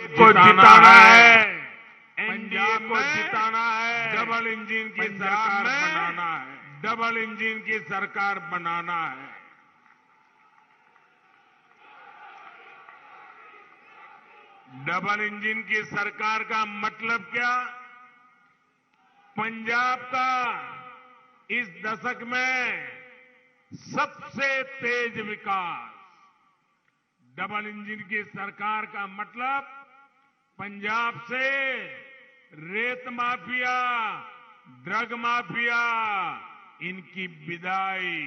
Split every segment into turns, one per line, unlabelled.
को जिताना है, एनडीए
पंजाब को जिताना है,
डबल इंजन की सरकार बनाना है, डबल इंजन की सरकार बनाना है। डबल इंजन की सरकार का मतलब क्या? पंजाब का इस दशक में सबसे तेज विकास। डबल इंजन की सरकार का मतलब पंजाब से रेत माफिया, ड्रग माफिया, इनकी विदाई।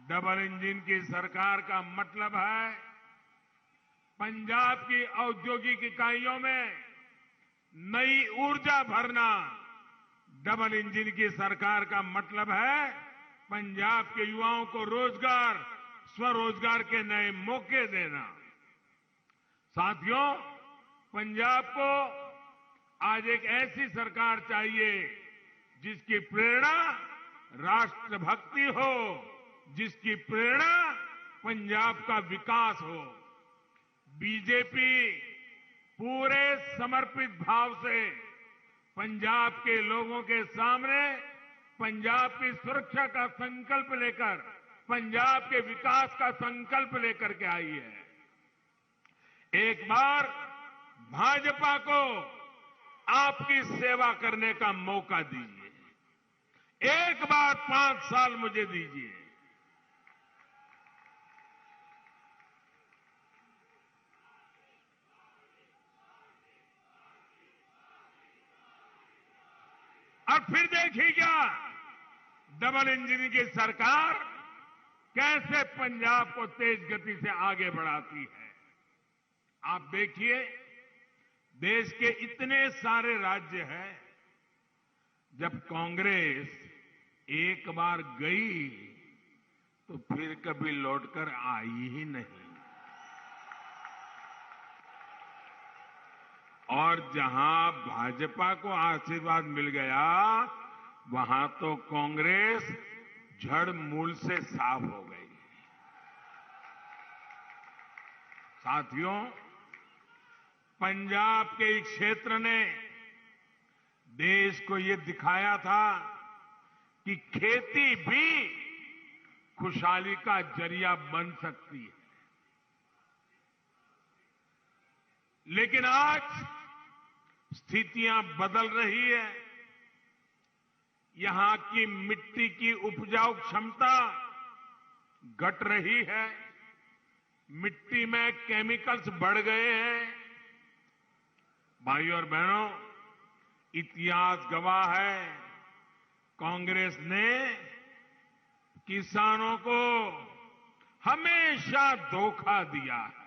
डबल इंजन की सरकार का मतलब है पंजाब की औद्योगिक इकाइयों में नई ऊर्जा भरना। डबल इंजन की सरकार का मतलब है पंजाब के युवाओं को रोजगार, स्वरोजगार के नए मौके देना। साथियों, पंजाब को आज एक ऐसी सरकार चाहिए जिसकी प्रेरणा राष्ट्रभक्ति हो, जिसकी प्रेरणा पंजाब का विकास हो। बीजेपी पूरे समर्पित भाव से पंजाब के लोगों के सामने पंजाब की सुरक्षा का संकल्प लेकर, पंजाब के विकास का संकल्प लेकर के आई है। एक बार भाजपा को आपकी सेवा करने का मौका दीजिए। एक बार 5 साल मुझे दीजिए। और फिर देखिएगा डबल इंजन की सरकार कैसे पंजाब को तेज गति से आगे बढ़ाती है। आप देखिए, देश के इतने सारे राज्य हैं, जब कांग्रेस एक बार गई तो फिर कभी लौटकर आई ही नहीं। और जहां भाजपा को आशीर्वाद मिल गया, वहां तो कांग्रेस जड़ मूल से साफ हो गई। साथियों, पंजाब के एक क्षेत्र ने देश को ये दिखाया था कि खेती भी खुशहाली का जरिया बन सकती है। लेकिन आज स्थितियां बदल रही है। यहां की मिट्टी की उपजाऊ क्षमता घट रही है। मिट्टी में केमिकल्स बढ़ गए हैं। भाइयों और बहनों, इतिहास गवाह है, कांग्रेस ने किसानों को हमेशा धोखा दिया है।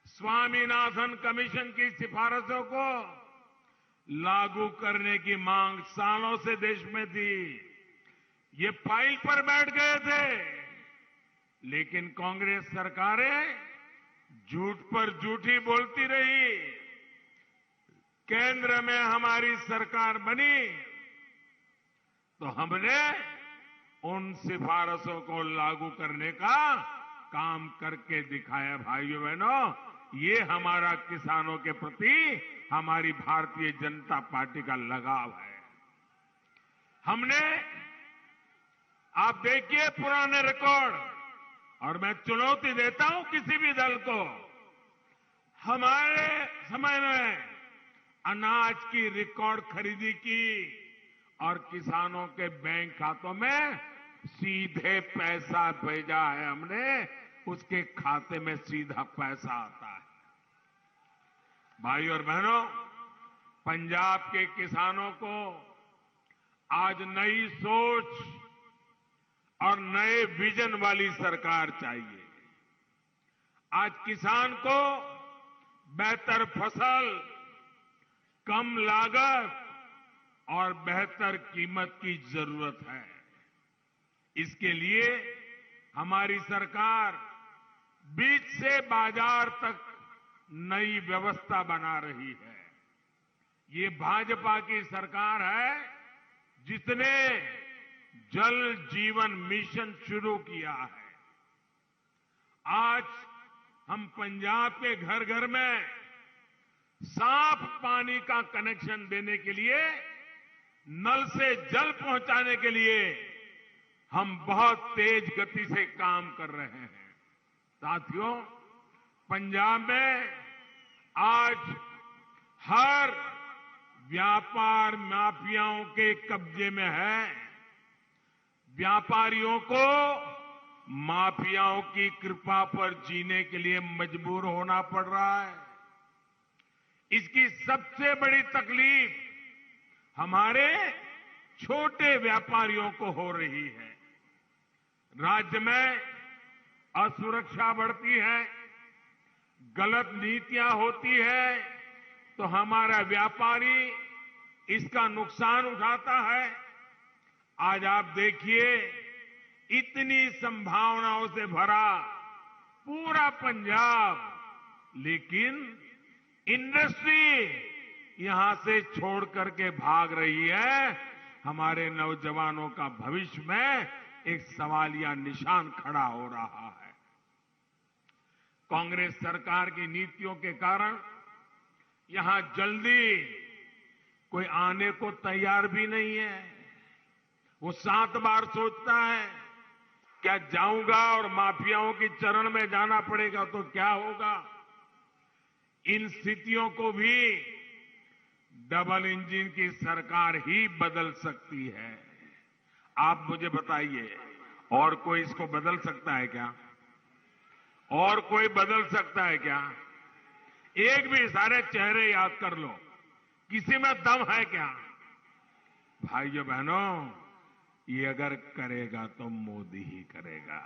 स्वामीनाथन कमीशन की सिफारिशों को लागू करने की मांग सालों से देश में थी। ये फाइल पर बैठ गए थे, लेकिन कांग्रेस सरकारें झूठ पर झूठी बोलती रही। केंद्र में हमारी सरकार बनी तो हमने उन सिफारिशों को लागू करने का काम करके दिखाया। भाइयों बहनों, ये हमारा किसानों के प्रति हमारी भारतीय जनता पार्टी का लगाव है। हमने, आप देखिए पुराने रिकॉर्ड, और मैं चुनौती देता हूं किसी भी दल को, हमारे समय में अनाज की रिकॉर्ड खरीदी की और किसानों के बैंक खातों में सीधे पैसा भेजा है। हमने उसके खाते में सीधा पैसा आता है। भाइयों और बहनों, पंजाब के किसानों को आज नई सोच और नए विजन वाली सरकार चाहिए। आज किसान को बेहतर फसल, कम लागत और बेहतर कीमत की जरूरत है। इसके लिए हमारी सरकार बीज से बाजार तक नई व्यवस्था बना रही है। ये भाजपा की सरकार है जिसने जल जीवन मिशन शुरू किया है। आज हम पंजाब के घर घर में साफ पानी का कनेक्शन देने के लिए, नल से जल पहुंचाने के लिए हम बहुत तेज गति से काम कर रहे हैं। साथियों, पंजाब में आज हर व्यापार माफियाओं के कब्जे में है। व्यापारियों को माफियाओं की कृपा पर जीने के लिए मजबूर होना पड़ रहा है। इसकी सबसे बड़ी तकलीफ हमारे छोटे व्यापारियों को हो रही है। राज्य में असुरक्षा बढ़ती है, गलत नीतियां होती है, तो हमारा व्यापारी इसका नुकसान उठाता है। आज आप देखिए, इतनी संभावनाओं से भरा पूरा पंजाब, लेकिन इंडस्ट्री यहां से छोड़ करके भाग रही है। हमारे नौजवानों का भविष्य में एक सवालिया निशान खड़ा हो रहा है। कांग्रेस सरकार की नीतियों के कारण यहां जल्दी कोई आने को तैयार भी नहीं है। वो 7 बार सोचता है, क्या जाऊंगा और माफियाओं की चरण में जाना पड़ेगा तो क्या होगा। इन स्थितियों को भी डबल इंजन की सरकार ही बदल सकती है। आप मुझे बताइए, और कोई इसको बदल सकता है क्या? और कोई बदल सकता है क्या? एक भी सारे चेहरे याद कर लो, किसी में दम है क्या? भाइयों बहनों, ये अगर करेगा तो मोदी ही करेगा।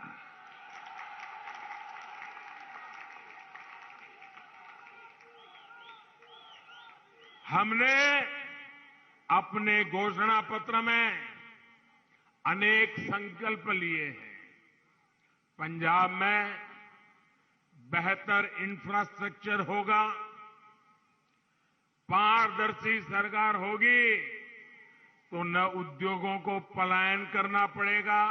हमने अपने घोषणा पत्र में अनेक संकल्प लिए हैं। पंजाब में बेहतर इंफ्रास्ट्रक्चर होगा, पारदर्शी सरकार होगी, तो न उद्योगों को पलायन करना पड़ेगा,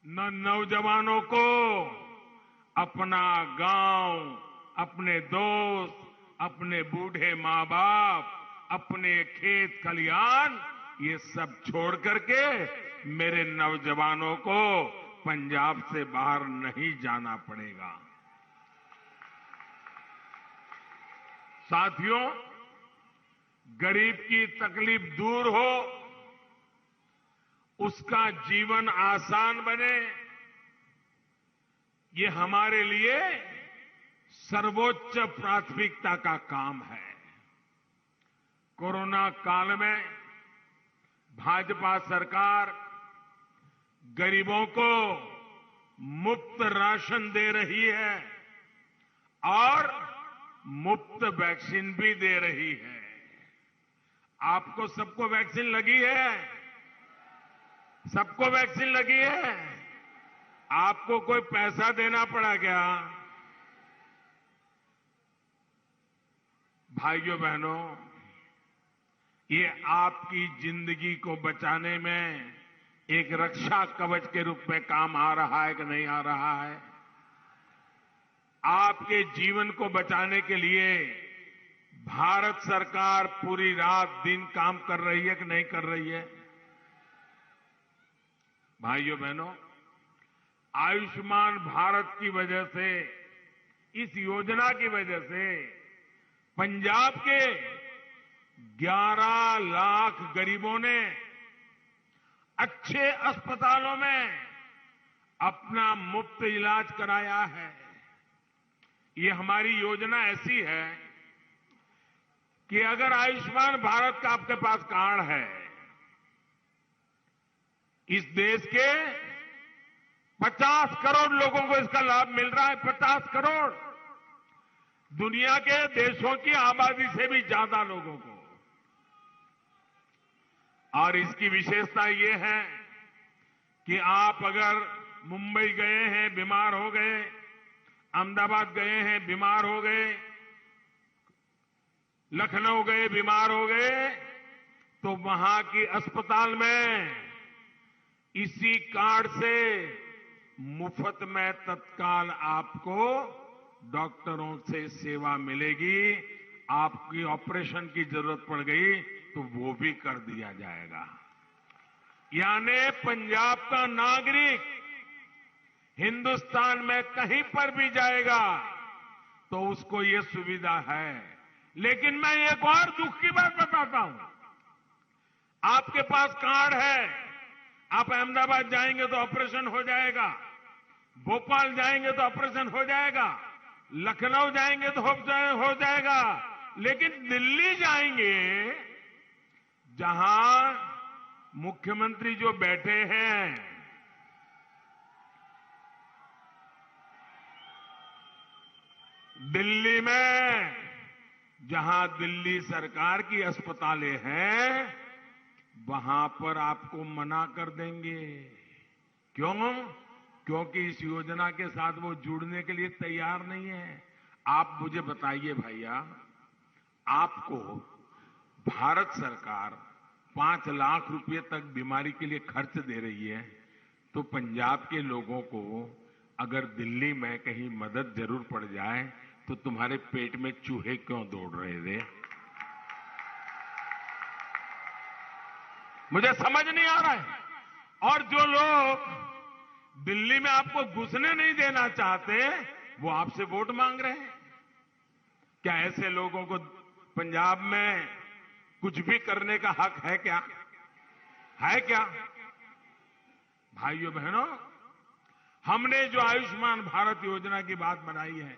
न नौजवानों को अपना गांव, अपने दोस्त, अपने बूढ़े मां बाप, अपने खेत खलिहान, ये सब छोड़ करके मेरे नौजवानों को पंजाब से बाहर नहीं जाना पड़ेगा। साथियों, गरीब की तकलीफ दूर हो, उसका जीवन आसान बने, ये हमारे लिए सर्वोच्च प्राथमिकता का काम है। कोरोना काल में भाजपा सरकार गरीबों को मुफ्त राशन दे रही है और मुफ्त वैक्सीन भी दे रही है। आपको सबको वैक्सीन लगी है? सबको वैक्सीन लगी है? आपको कोई पैसा देना पड़ा क्या? भाइयों बहनों, ये आपकी जिंदगी को बचाने में एक रक्षा कवच के रूप में काम आ रहा है कि नहीं आ रहा है? आपके जीवन को बचाने के लिए भारत सरकार पूरी रात दिन काम कर रही है कि नहीं कर रही है? भाइयों बहनों, आयुष्मान भारत की वजह से, इस योजना की वजह से पंजाब के 11 लाख गरीबों ने अच्छे अस्पतालों में अपना मुफ्त इलाज कराया है। ये हमारी योजना ऐसी है कि अगर आयुष्मान भारत का आपके पास कार्ड है, इस देश के 50 करोड़ लोगों को इसका लाभ मिल रहा है। 50 करोड़, दुनिया के देशों की आबादी से भी ज्यादा लोगों को। और इसकी विशेषता ये है कि आप अगर मुंबई गए हैं, बीमार हो गए, अहमदाबाद गए हैं, बीमार हो गए, लखनऊ गए, बीमार हो गए, तो वहां की अस्पताल में इसी कार्ड से मुफ्त में तत्काल आपको डॉक्टरों से सेवा मिलेगी। आपकी ऑपरेशन की जरूरत पड़ गई तो वो भी कर दिया जाएगा। यानी पंजाब का नागरिक हिंदुस्तान में कहीं पर भी जाएगा तो उसको ये सुविधा है। लेकिन मैं एक और दुख की बात बताता हूं। आपके पास कार्ड है, आप अहमदाबाद जाएंगे तो ऑपरेशन हो जाएगा, भोपाल जाएंगे तो ऑपरेशन हो जाएगा, लखनऊ जाएंगे तो हो जाएगा, लेकिन दिल्ली जाएंगे जहां मुख्यमंत्री जो बैठे हैं, दिल्ली में जहां दिल्ली सरकार की अस्पतालें हैं, वहां पर आपको मना कर देंगे। क्यों? क्योंकि इस योजना के साथ वो जुड़ने के लिए तैयार नहीं है। आप मुझे बताइए भैया, आपको भारत सरकार 5 लाख रुपए तक बीमारी के लिए खर्च दे रही है, तो पंजाब के लोगों को अगर दिल्ली में कहीं मदद जरूर पड़ जाए तो तुम्हारे पेट में चूहे क्यों दौड़ रहे थे? मुझे समझ नहीं आ रहा है। और जो लोग दिल्ली में आपको घुसने नहीं देना चाहते, वो आपसे वोट मांग रहे हैं। क्या ऐसे लोगों को पंजाब में कुछ भी करने का हक है क्या? है क्या? भाइयों बहनों, हमने जो आयुष्मान भारत योजना की बात बनाई है,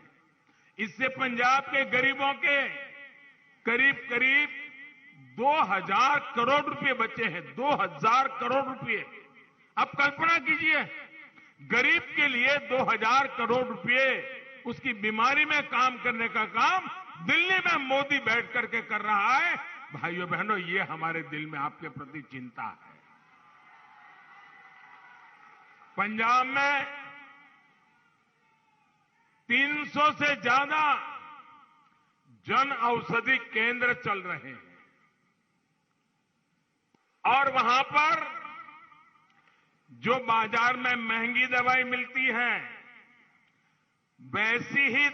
इससे पंजाब के गरीबों के करीब करीब 2000 करोड़ रुपए बचे हैं। 2000 करोड़ रुपए। अब कल्पना कीजिए, गरीब के लिए 2000 करोड़ रुपए उसकी बीमारी में काम करने का काम दिल्ली में मोदी बैठ करके कर रहा है। भाइयों बहनों, ये हमारे दिल में आपके प्रति चिंता है। पंजाब में 300 से ज्यादा जन औषधि केंद्र चल रहे हैं और वहां पर जो बाजार में महंगी दवाई मिलती है, वैसी ही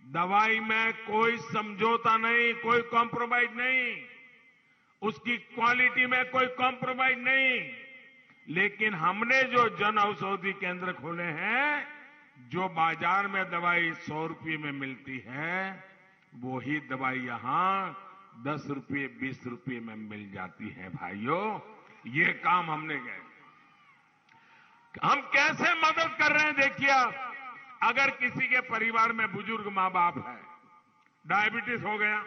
दवाई में कोई समझौता नहीं, कोई कॉम्प्रोमाइज नहीं, उसकी क्वालिटी में कोई कॉम्प्रोमाइज नहीं। लेकिन हमने जो जन औषधि केंद्र खोले हैं, जो बाजार में दवाई 100 रुपये में मिलती है, वही दवाई यहां 10 रुपये 20 रुपये में मिल जाती है। भाइयों, ये काम हमने किया। हम कैसे मदद कर रहे हैं देखिए आप। अगर किसी के परिवार में बुजुर्ग मां बाप है, डायबिटीज हो गया,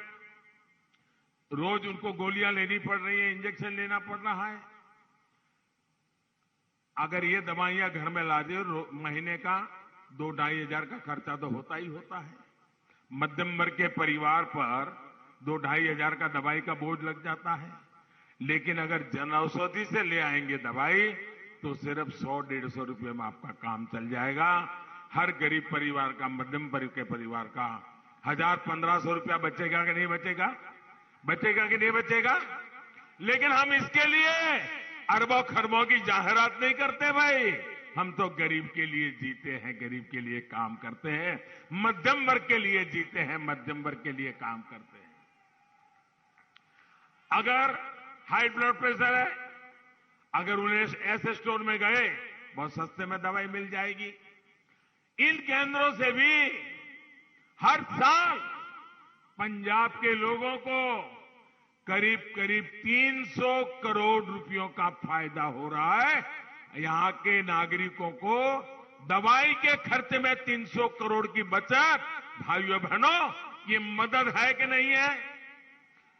रोज उनको गोलियां लेनी पड़ रही है, इंजेक्शन लेना पड़ रहा है, अगर ये दवाइयां घर में ला दे, महीने का 2-2.5 हजार का खर्चा तो होता ही होता है। मध्यम वर्ग के परिवार पर 2-2.5 हजार का दवाई का बोझ लग जाता है। लेकिन अगर जन औषधि से ले आएंगे दवाई, तो सिर्फ 100-150 रुपये में आपका काम चल जाएगा। हर गरीब परिवार का, मध्यम वर्ग के परिवार का 1000-1500 रुपया बचेगा कि नहीं बचेगा? बचेगा कि नहीं बचेगा? लेकिन हम इसके लिए अरबों खरबों की जाहिरात नहीं करते भाई। हम तो गरीब के लिए जीते हैं, गरीब के लिए काम करते हैं, मध्यम वर्ग के लिए जीते हैं, मध्यम वर्ग के लिए काम करते हैं। अगर हाई ब्लड प्रेशर है, अगर उन्हें ऐसे स्टोर में गए, बहुत सस्ते में दवाई मिल जाएगी। इन केंद्रों से भी हर साल पंजाब के लोगों को करीब करीब 300 करोड़ रुपयों का फायदा हो रहा है। यहां के नागरिकों को दवाई के खर्चे में 300 करोड़ की बचत। भाइयों बहनों, ये मदद है कि नहीं है?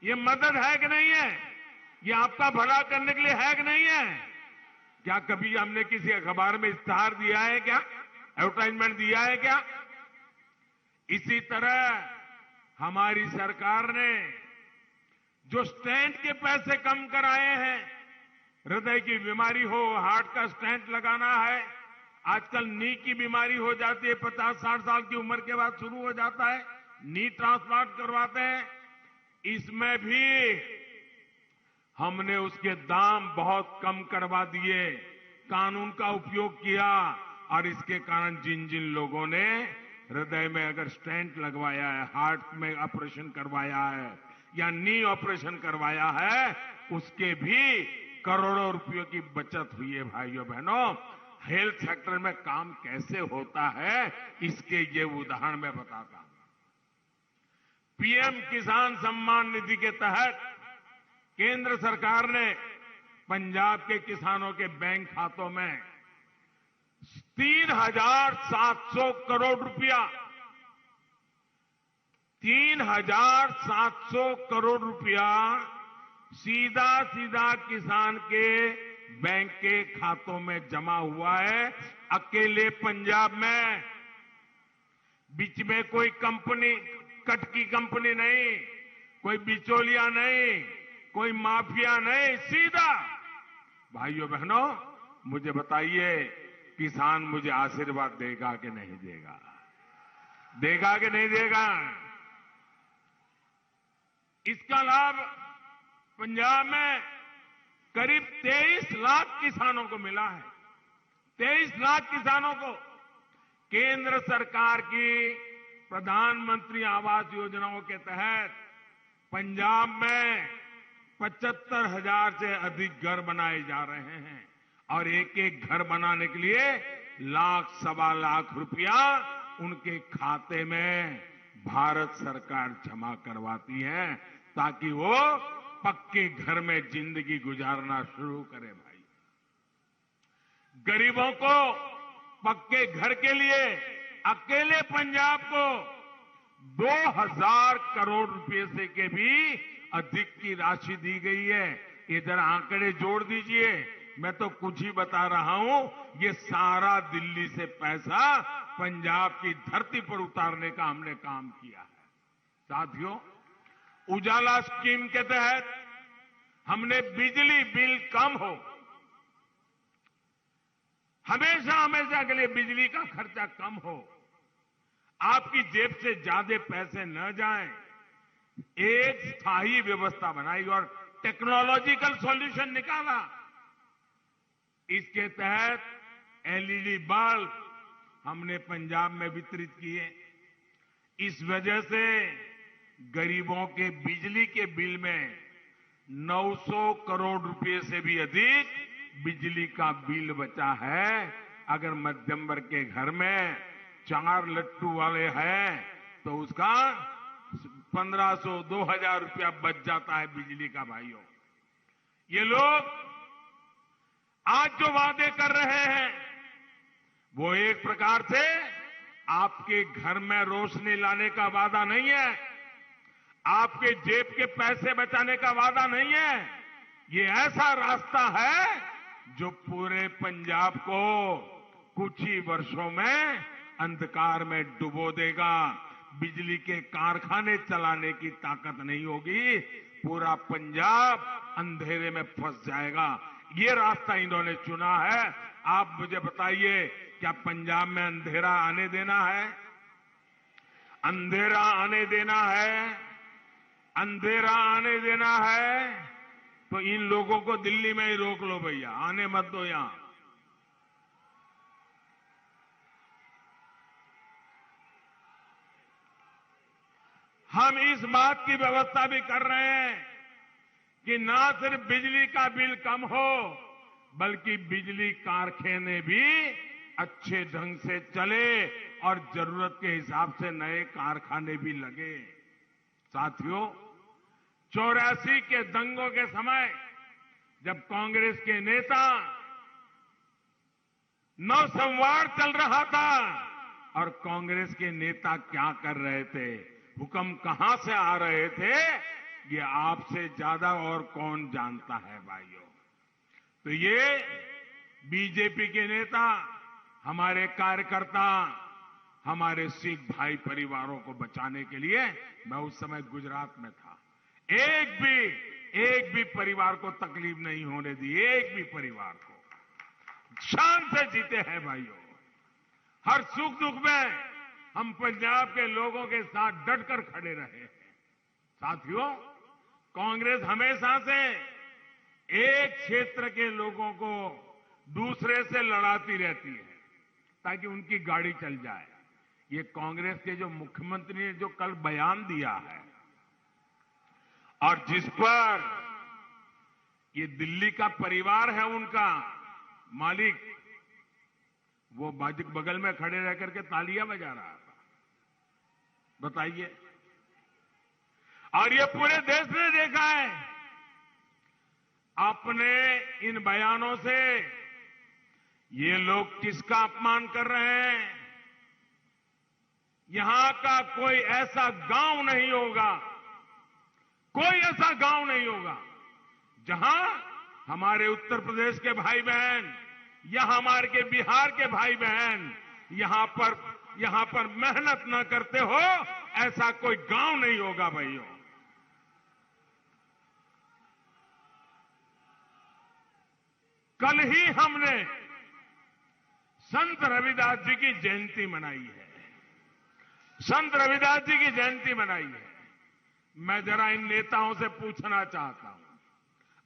ये मदद है कि नहीं है? ये आपका भला करने के लिए है कि नहीं है? क्या कभी हमने किसी अखबार में इश्तिहार दिया है क्या? एडवर्टाइजमेंट दिया है क्या? इसी तरह हमारी सरकार ने जो स्टेंट के पैसे कम कराए हैं, हृदय की बीमारी हो, हार्ट का स्टेंट लगाना है, आजकल नी की बीमारी हो जाती है, 50-60 साल की उम्र के बाद शुरू हो जाता है, नी ट्रांसप्लांट करवाते हैं, इसमें भी हमने उसके दाम बहुत कम करवा दिए कानून का उपयोग किया और इसके कारण जिन जिन लोगों ने हृदय में अगर स्टेंट लगवाया है, हार्ट में ऑपरेशन करवाया है या नी ऑपरेशन करवाया है, उसके भी करोड़ों रुपयों की बचत हुई है। भाइयों बहनों, हेल्थ सेक्टर में काम कैसे होता है, इसके ये उदाहरण मैं बताता हूं। पीएम किसान सम्मान निधि के तहत केंद्र सरकार ने पंजाब के किसानों के बैंक खातों में 3,700 करोड़ रुपया 3,700 करोड़ रुपया सीधा सीधा किसान के बैंक के खातों में जमा हुआ है। अकेले पंजाब में, बीच में कोई कंपनी, कट की कंपनी नहीं, कोई बिचौलिया नहीं, कोई माफिया नहीं, सीधा। भाइयों बहनों, मुझे बताइए, किसान मुझे आशीर्वाद देगा कि नहीं देगा? देगा कि नहीं देगा? इसका लाभ पंजाब में करीब 23 लाख किसानों को मिला है। 23 लाख किसानों को केंद्र सरकार की प्रधानमंत्री आवास योजनाओं के तहत पंजाब में 75,000 से अधिक घर बनाए जा रहे हैं और एक एक घर बनाने के लिए लाख सवा लाख रुपया उनके खाते में भारत सरकार जमा करवाती है ताकि वो पक्के घर में जिंदगी गुजारना शुरू करे। भाई, गरीबों को पक्के घर के लिए अकेले पंजाब को 2,000 करोड़ रुपए से के भी अधिक की राशि दी गई है। इधर आंकड़े जोड़ दीजिए, मैं तो कुछ ही बता रहा हूं, ये सारा दिल्ली से पैसा पंजाब की धरती पर उतारने का हमने काम किया है। साथियों, उजाला स्कीम के तहत हमने बिजली बिल कम हो, हमेशा हमेशा के लिए बिजली का खर्चा कम हो, आपकी जेब से ज्यादा पैसे न जाएं, एक स्थायी व्यवस्था बनाई और टेक्नोलॉजिकल सॉल्यूशन निकाला। इसके तहत एलईडी बल्ब हमने पंजाब में वितरित किए। इस वजह से गरीबों के बिजली के बिल में 900 करोड़ रुपए से भी अधिक बिजली का बिल बचा है। अगर मध्यम वर्ग के घर में 4 लट्टू वाले हैं तो उसका 1,500 2,000 रुपया बच जाता है बिजली का। भाइयों, ये लोग आज जो वादे कर रहे हैं वो एक प्रकार से आपके घर में रोशनी लाने का वादा नहीं है, आपके जेब के पैसे बचाने का वादा नहीं है। ये ऐसा रास्ता है जो पूरे पंजाब को कुछ ही वर्षों में अंधकार में डुबो देगा। बिजली के कारखाने चलाने की ताकत नहीं होगी, पूरा पंजाब अंधेरे में फंस जाएगा। ये रास्ता इन्होंने चुना है। आप मुझे बताइए, क्या पंजाब में अंधेरा आने देना है? अंधेरा आने देना है? अंधेरा आने देना है तो इन लोगों को दिल्ली में ही रोक लो भैया, आने मत दो यहां। हम इस बात की व्यवस्था भी कर रहे हैं कि ना सिर्फ बिजली का बिल कम हो, बल्कि बिजली कारखाने भी अच्छे ढंग से चले और जरूरत के हिसाब से नए कारखाने भी लगे। साथियों, 84 के दंगों के समय जब कांग्रेस के नेता नौसंवार चल रहा था और कांग्रेस के नेता क्या कर रहे थे, हुक्म कहां से आ रहे थे, ये आपसे ज्यादा और कौन जानता है भाइयों। तो ये बीजेपी के नेता, हमारे कार्यकर्ता, हमारे सिख भाई परिवारों को बचाने के लिए, मैं उस समय गुजरात में था, एक भी परिवार को तकलीफ नहीं होने दी, एक भी परिवार को शान से जीते हैं भाइयों। हर सुख दुख में हम पंजाब के लोगों के साथ डटकर खड़े रहे हैं। साथियों, कांग्रेस हमेशा से एक क्षेत्र के लोगों को दूसरे से लड़ाती रहती है ताकि उनकी गाड़ी चल जाए। ये कांग्रेस के जो मुख्यमंत्री ने जो कल बयान दिया है और जिस पर ये दिल्ली का परिवार है उनका मालिक, वो बगल में खड़े रह करके तालियां बजा रहा था। बताइए। और ये पूरे देश ने देखा है। अपने इन बयानों से ये लोग किसका अपमान कर रहे हैं? यहां का कोई ऐसा गांव नहीं होगा, कोई ऐसा गांव नहीं होगा जहां हमारे उत्तर प्रदेश के भाई बहन या हमारे के बिहार के भाई बहन यहां पर मेहनत न करते हो, ऐसा कोई गांव नहीं होगा भाइयों। कल ही हमने संत रविदास जी की जयंती मनाई है। संत रविदास जी की जयंती मनाई है। मैं जरा इन नेताओं से पूछना चाहता हूं,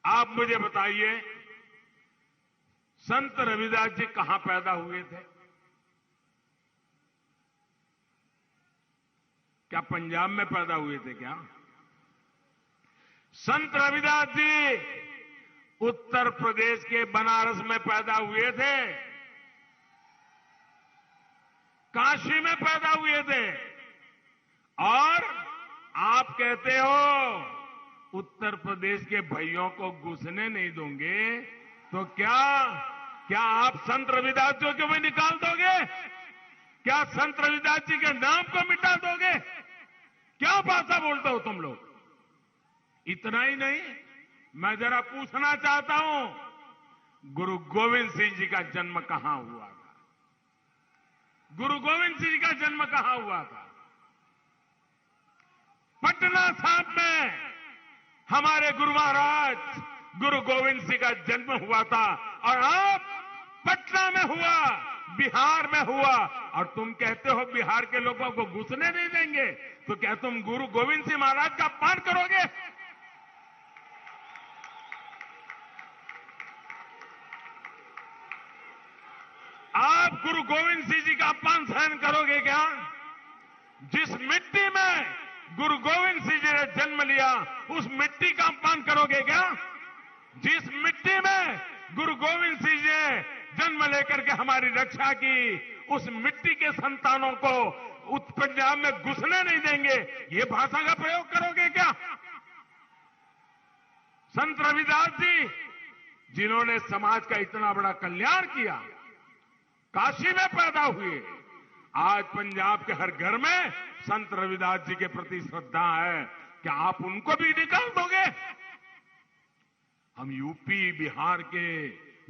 आप मुझे बताइए, संत रविदास जी कहां पैदा हुए थे? क्या पंजाब में पैदा हुए थे क्या? संत रविदास जी उत्तर प्रदेश के बनारस में पैदा हुए थे, काशी में पैदा हुए थे। और आप कहते हो उत्तर प्रदेश के भाइयों को घुसने नहीं दोगे, तो क्या आप संत रविदास जी को भी निकाल दोगे? क्या संत रविदास जी के नाम को मिटा दोगे? क्या भाषा बोलते हो तुम लोग? इतना ही नहीं, मैं जरा पूछना चाहता हूं, गुरु गोविंद सिंह जी का जन्म कहां हुआ था? गुरु गोविंद सिंह जी का जन्म कहां हुआ था? पटना साहिब में हमारे गुरु महाराज गुरु गोविंद सिंह का जन्म हुआ था। और अब पटना में हुआ, बिहार में हुआ, और तुम कहते हो बिहार के लोगों को घुसने नहीं देंगे। तो क्या तुम गुरु गोविंद सिंह महाराज का अपमान करोगे? आप गुरु गोविंद सिंह जी का अपमान सहन करोगे क्या? जिस मिट्टी में गुरु गोविंद सिंह जी ने जन्म लिया, उस मिट्टी का अपमान करोगे क्या? जिस मिट्टी में गुरु गोविंद सिंह जी ने जन्म लेकर के हमारी रक्षा की, उस मिट्टी के संतानों को पंजाब में घुसने नहीं देंगे, ये भाषा का प्रयोग करोगे क्या? संत रविदास जी, जिन्होंने समाज का इतना बड़ा कल्याण किया, काशी में पैदा हुए, आज पंजाब के हर घर में संत रविदास जी के प्रति श्रद्धा है। क्या आप उनको भी निकाल दोगे? हम यूपी बिहार के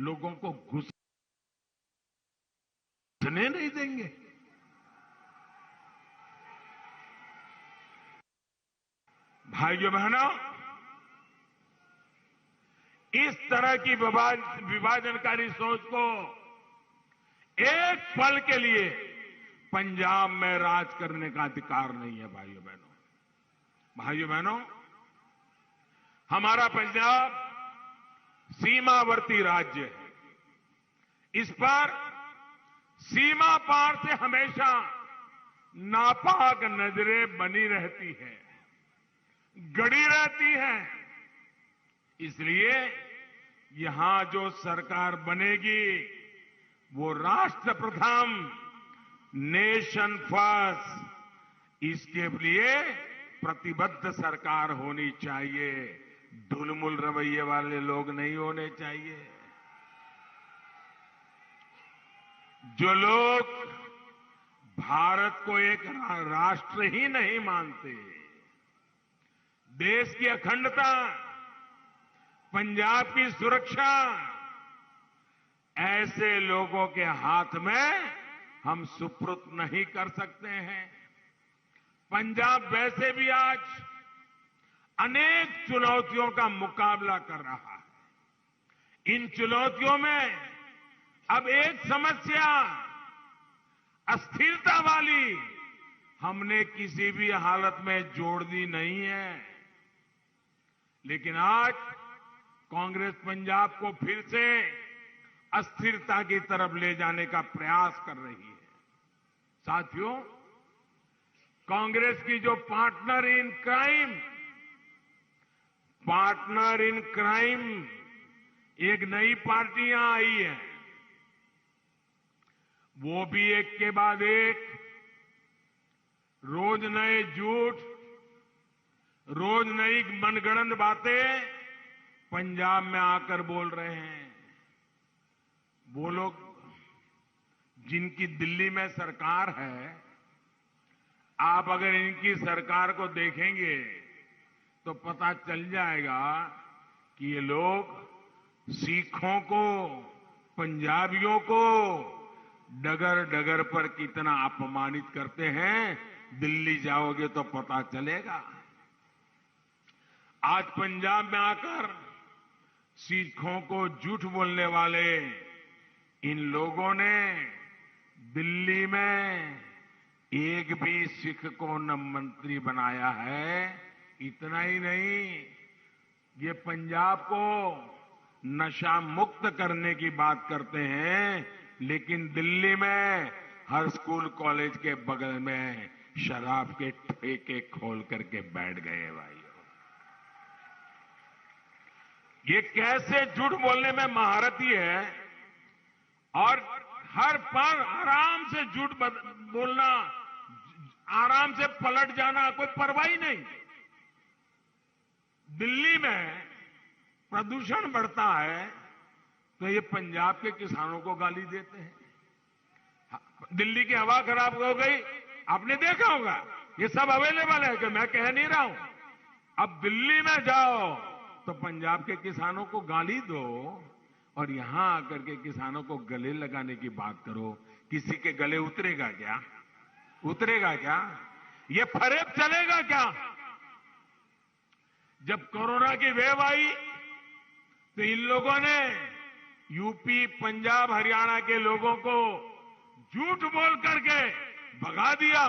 लोगों को घुसने नहीं देंगे। भाइयों बहनों, इस तरह की विभाजनकारी सोच को एक पल के लिए पंजाब में राज करने का अधिकार नहीं है। भाइयों बहनों, हमारा पंजाब सीमावर्ती राज्य है। इस पर सीमा पार से हमेशा नापाक नजरें बनी रहती हैं, गड़ी रहती हैं। इसलिए यहां जो सरकार बनेगी, वो राष्ट्र प्रथम, नेशन फर्स्ट, इसके लिए प्रतिबद्ध सरकार होनी चाहिए। ढुलमुल रवैये वाले लोग नहीं होने चाहिए। जो लोग भारत को एक राष्ट्र ही नहीं मानते, देश की अखंडता, पंजाब की सुरक्षा, ऐसे लोगों के हाथ में हम सुपुर्द नहीं कर सकते हैं। पंजाब वैसे भी आज अनेक चुनौतियों का मुकाबला कर रहा है। इन चुनौतियों में अब एक समस्या अस्थिरता वाली हमने किसी भी हालत में जोड़ दी नहीं है। लेकिन आज कांग्रेस पंजाब को फिर से अस्थिरता की तरफ ले जाने का प्रयास कर रही है। साथियों, कांग्रेस की जो पार्टनर इन क्राइम एक नई पार्टी यहां आई है। वो भी एक के बाद एक रोज नए झूठ, रोज नई मनगढ़ंत बातें पंजाब में आकर बोल रहे हैं। वो लोग जिनकी दिल्ली में सरकार है, आप अगर इनकी सरकार को देखेंगे तो पता चल जाएगा कि ये लोग सिखों को, पंजाबियों को डगर डगर पर कितना अपमानित करते हैं, दिल्ली जाओगे तो पता चलेगा। आज पंजाब में आकर सिखों को झूठ बोलने वाले इन लोगों ने दिल्ली में एक भी सिख को न मंत्री बनाया है। इतना ही नहीं, ये पंजाब को नशा मुक्त करने की बात करते हैं, लेकिन दिल्ली में हर स्कूल कॉलेज के बगल में शराब के ठेके खोल करके बैठ गए भाइयों। ये कैसे झूठ बोलने में महारथी है और हर पर आराम से झूठ बोलना, आराम से पलट जाना, कोई परवाह ही नहीं। दिल्ली में प्रदूषण बढ़ता है तो ये पंजाब के किसानों को गाली देते हैं। दिल्ली की हवा खराब हो गई, आपने देखा होगा, ये सब अवेलेबल है कि मैं कह नहीं रहा हूं। अब दिल्ली में जाओ तो पंजाब के किसानों को गाली दो और यहां आकर के किसानों को गले लगाने की बात करो। किसी के गले उतरेगा क्या? उतरेगा क्या? ये फरेब चलेगा क्या? जब कोरोना की वेव आई तो इन लोगों ने यूपी, पंजाब, हरियाणा के लोगों को झूठ बोल करके भगा दिया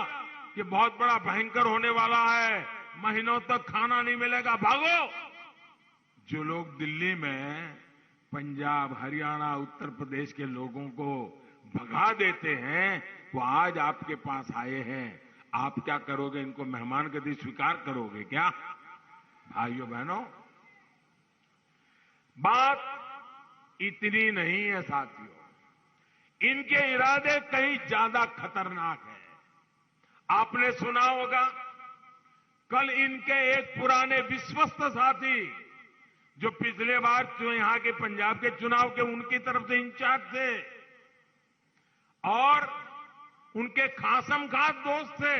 कि बहुत बड़ा भयंकर होने वाला है, महीनों तक खाना नहीं मिलेगा, भागो। जो लोग दिल्ली में पंजाब, हरियाणा, उत्तर प्रदेश के लोगों को भगा देते हैं, वो आज आपके पास आए हैं। आप क्या करोगे? इनको मेहमान गति स्वीकार करोगे क्या? भाइयों बहनों, बात इतनी नहीं है साथियों, इनके इरादे कहीं ज्यादा खतरनाक है। आपने सुना होगा, कल इनके एक पुराने विश्वस्त साथी जो पिछले बार जो यहां के पंजाब के चुनाव के उनकी तरफ से इंचार्ज थे और उनके खासम खास दोस्त थे,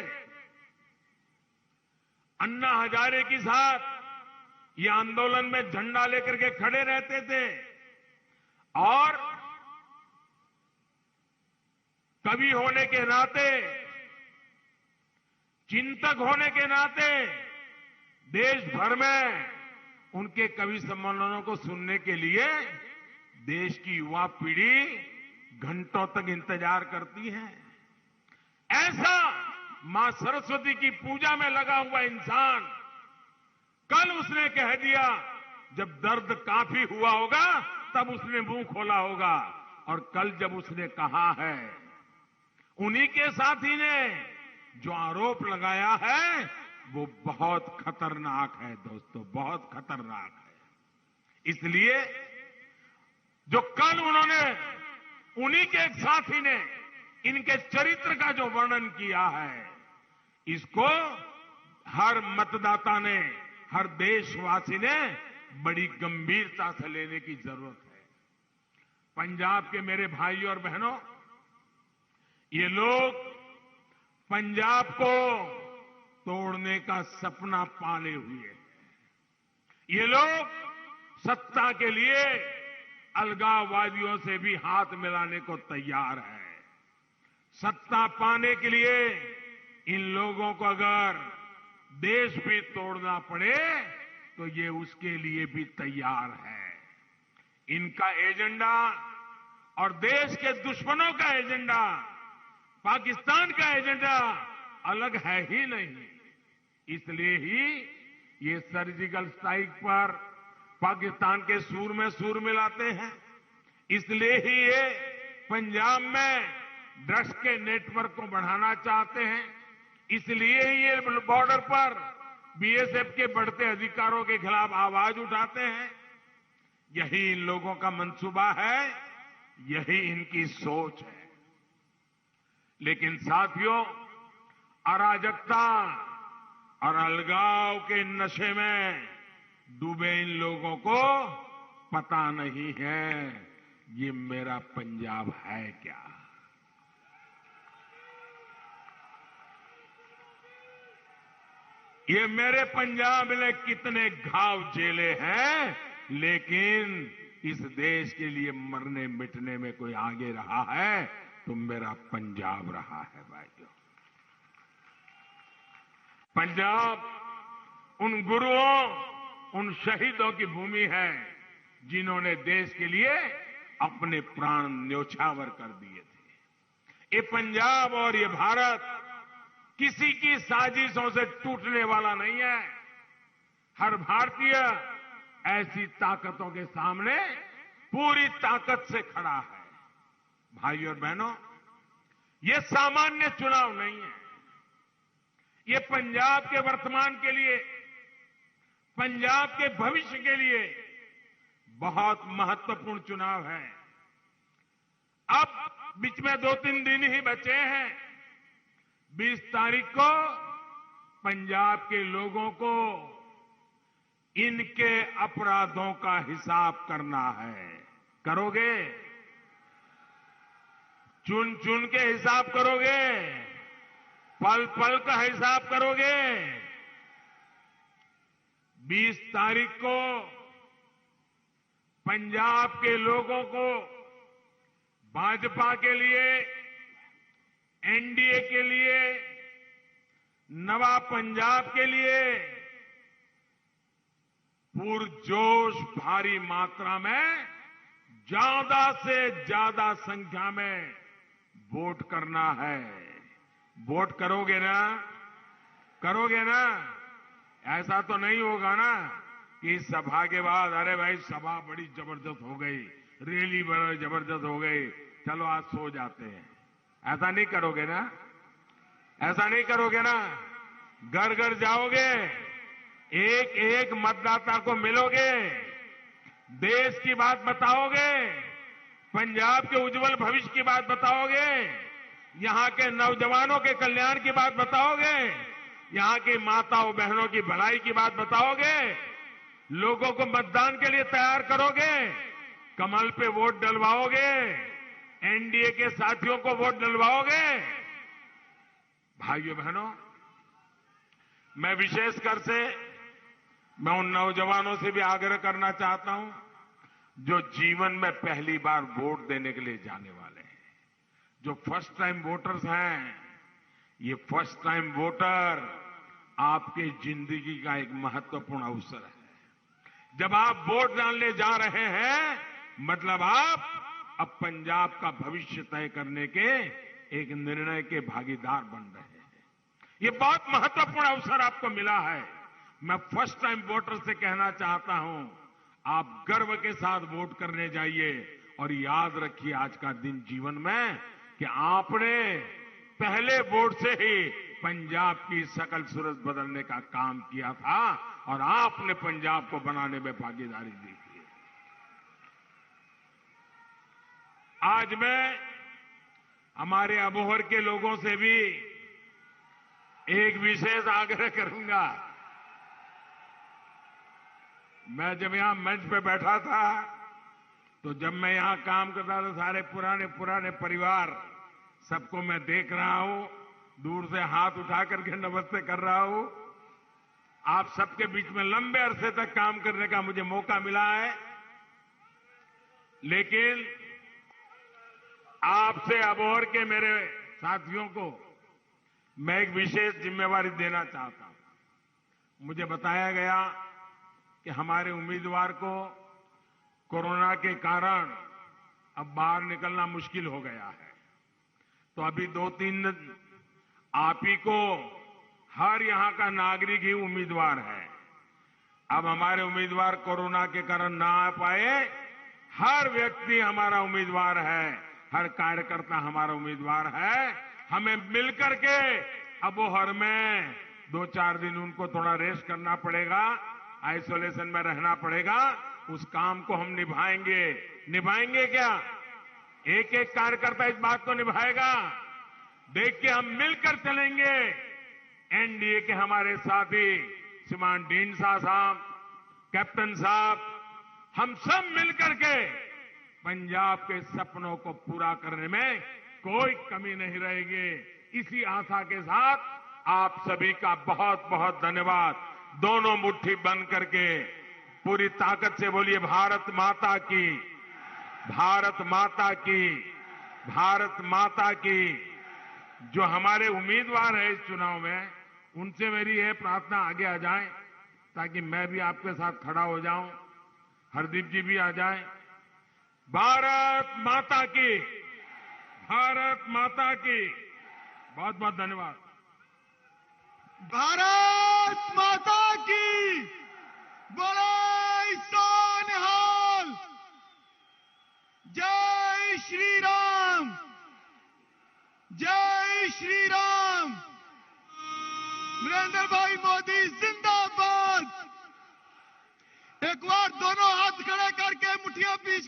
अन्ना हजारे के साथ ये आंदोलन में झंडा लेकर के खड़े रहते थे और कवि होने के नाते, चिंतक होने के नाते देश भर में उनके कवि सम्मेलनों को सुनने के लिए देश की युवा पीढ़ी घंटों तक इंतजार करती है। ऐसा मां सरस्वती की पूजा में लगा हुआ इंसान कल उसने कह दिया, जब दर्द काफी हुआ होगा तब उसने मुंह खोला होगा। और कल जब उसने कहा है, उन्हीं के साथी ने जो आरोप लगाया है वो बहुत खतरनाक है दोस्तों, बहुत खतरनाक है। इसलिए जो कल उन्होंने, उन्हीं के एक साथी ने इनके चरित्र का जो वर्णन किया है, इसको हर मतदाता ने, हर देशवासी ने बड़ी गंभीरता से लेने की जरूरत है। पंजाब के मेरे भाइयों और बहनों, ये लोग पंजाब को तोड़ने का सपना पाले हुए हैं। ये लोग सत्ता के लिए अलगाववादियों से भी हाथ मिलाने को तैयार है। सत्ता पाने के लिए इन लोगों को अगर देश भी तोड़ना पड़े तो ये उसके लिए भी तैयार है। इनका एजेंडा और देश के दुश्मनों का एजेंडा, पाकिस्तान का एजेंडा अलग है ही नहीं। इसलिए ही ये सर्जिकल स्ट्राइक पर पाकिस्तान के सूर में सूर मिलाते हैं। इसलिए ही ये पंजाब में ड्रग्स के नेटवर्क को बढ़ाना चाहते हैं। इसलिए ही ये बॉर्डर पर बीएसएफ के बढ़ते अधिकारों के खिलाफ आवाज उठाते हैं। यही इन लोगों का मंसूबा है, यही इनकी सोच है। लेकिन साथियों, अराजकता और अलगाव के नशे में डूबे इन लोगों को पता नहीं है ये मेरा पंजाब है क्या। ये मेरे पंजाब ने कितने घाव झेले हैं, लेकिन इस देश के लिए मरने मिटने में कोई आगे रहा है तो मेरा पंजाब रहा है भाइयों। पंजाब उन गुरुओं, उन शहीदों की भूमि है जिन्होंने देश के लिए अपने प्राण न्योछावर कर दिए थे। ये पंजाब और ये भारत किसी की साजिशों से टूटने वाला नहीं है। हर भारतीय ऐसी ताकतों के सामने पूरी ताकत से खड़ा है। भाइयों और बहनों, ये सामान्य चुनाव नहीं है। ये पंजाब के वर्तमान के लिए, पंजाब के भविष्य के लिए बहुत महत्वपूर्ण चुनाव है। अब बीच में 2-3 दिन ही बचे हैं। 20 तारीख को पंजाब के लोगों को इनके अपराधों का हिसाब करना है। करोगे? चुन चुन के हिसाब करोगे? पल पल का हिसाब करोगे? 20 तारीख को पंजाब के लोगों को भाजपा के लिए, एनडीए के लिए, नवा पंजाब के लिए पुरजोश भारी मात्रा में ज्यादा से ज्यादा संख्या में वोट करना है। वोट करोगे ना? करोगे ना? ऐसा तो नहीं होगा ना कि इस सभा के बाद अरे भाई सभा बड़ी जबरदस्त हो गई, रैली बड़ी जबरदस्त हो गई, चलो आज सो जाते हैं। ऐसा नहीं करोगे ना? ऐसा नहीं करोगे ना? घर घर जाओगे, एक एक मतदाता को मिलोगे, देश की बात बताओगे, पंजाब के उज्जवल भविष्य की बात बताओगे, यहां के नौजवानों के कल्याण की बात बताओगे, यहां की माताओं बहनों की भलाई की बात बताओगे, लोगों को मतदान के लिए तैयार करोगे, कमल पे वोट डलवाओगे, एनडीए के साथियों को वोट डलवाओगे। भाइयों बहनों, मैं विशेषकर से मैं उन नौजवानों से भी आग्रह करना चाहता हूं जो जीवन में पहली बार वोट देने के लिए जाने वाले हैं, जो फर्स्ट टाइम वोटर्स हैं। ये फर्स्ट टाइम वोटर आपके जिंदगी का एक महत्वपूर्ण अवसर है। जब आप वोट डालने जा रहे हैं, मतलब आप अब पंजाब का भविष्य तय करने के एक निर्णय के भागीदार बन रहे हैं। ये बहुत महत्वपूर्ण अवसर आपको मिला है। मैं फर्स्ट टाइम वोटर से कहना चाहता हूं, आप गर्व के साथ वोट करने जाइए और याद रखिए आज का दिन जीवन में कि आपने पहले वोट से ही पंजाब की सकल सूरत बदलने का काम किया था और आपने पंजाब को बनाने में भागीदारी दी थी। आज मैं हमारे अबोहर के लोगों से भी एक विशेष आग्रह करूंगा। मैं जब यहां मंच पे बैठा था तो जब मैं यहां काम करता था, सारे पुराने परिवार सबको मैं देख रहा हूं, दूर से हाथ उठा करके नमस्ते कर रहा हूं। आप सबके बीच में लंबे अरसे तक काम करने का मुझे मौका मिला है, लेकिन आपसे अबोहर के मेरे साथियों को मैं एक विशेष जिम्मेवारी देना चाहता हूं। मुझे बताया गया कि हमारे उम्मीदवार को कोरोना के कारण अब बाहर निकलना मुश्किल हो गया है, तो अभी 2-3 दिन आप ही को हर यहां का नागरिक ही उम्मीदवार है। अब हमारे उम्मीदवार कोरोना के कारण ना आ पाए, हर व्यक्ति हमारा उम्मीदवार है, हर कार्यकर्ता हमारा उम्मीदवार है। हमें मिलकर के अबोहर में 2-4 दिन उनको थोड़ा रेस्ट करना पड़ेगा, आइसोलेशन में रहना पड़ेगा। उस काम को हम निभाएंगे। निभाएंगे क्या? एक एक कार्यकर्ता इस बात को निभाएगा। देखिए, हम मिलकर चलेंगे। एनडीए के हमारे साथी श्रीमान ढींडसा साहब, कैप्टन साहब, हम सब मिलकर के पंजाब के सपनों को पूरा करने में कोई कमी नहीं रहेगी। इसी आशा के साथ आप सभी का बहुत बहुत धन्यवाद। दोनों मुट्ठी बंद करके पूरी ताकत से बोलिए भारत माता की, भारत माता की, भारत माता की। जो हमारे उम्मीदवार है इस चुनाव में, उनसे मेरी यह प्रार्थना आगे आ जाए ताकि मैं भी आपके साथ खड़ा हो जाऊं, हरदीप जी भी आ जाए। भारत माता की, भारत माता की। बहुत बहुत धन्यवाद।
भारत माता की। बोलो सोनिहाल। जय श्री राम, जय श्री राम। नरेंद्र भाई मोदी जिंदाबाद। एक बार दोनों हाथ खड़े करके मुट्ठियां पीछ